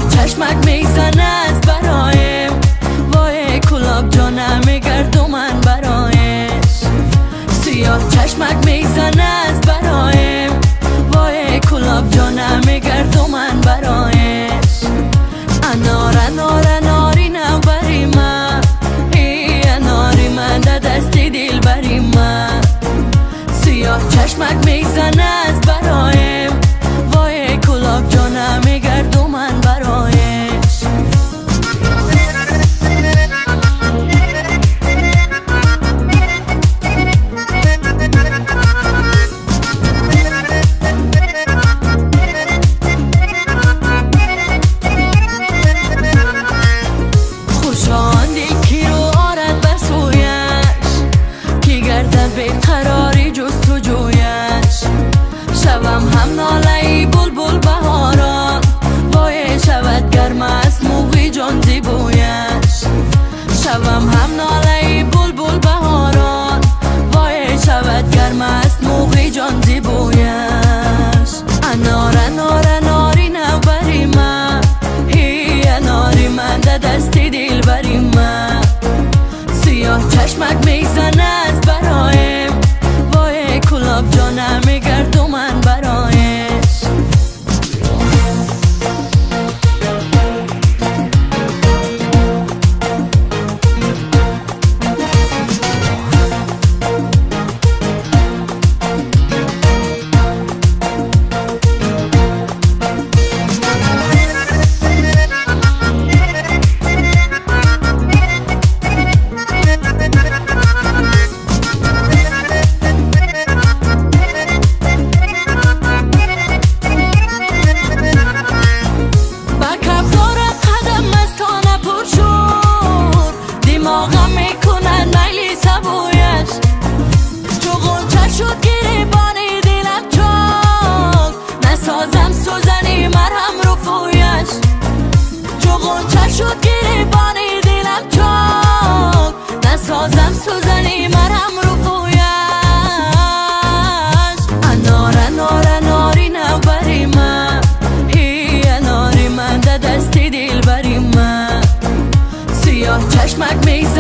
چشمک میزند برایم، وای کلاب جانم میگرد من برایش. سیاه چشمک میزند برایم، وای کلاب جانم میگرد من برایش. انار انار اناری نبری من، ای اناری من در دستی دل بری من. سیاه چشمک میزند برایم، وای کلاب جانم میگرد من برایش. خوشان دل کی رو آرد بر سویش، کی گردد بیقراری جستجویش. شوم هم ناله‌ای بلبل بهاران، وای شود گرم است موی جان زیبویش. شوم هم ناله‌ای بلبل بهاران، وای شود گرم است موی جان زیبویش. انار انار اناری نبری من، ای اناری من در دستی دل بری من. سیاه چشمک میزند برایم، وای کلاب جانم میگرد من برایش. شد گریبانی دلم چاک، نسازم سوزنی مرهم رفویش. چو غنچه شد گریبانی دلم چاک، نسازم سوزنی مرهم رفویش. انار انار اناری نبری من، ای اناری من در دستی دل بری من. سیاه چشمک میزند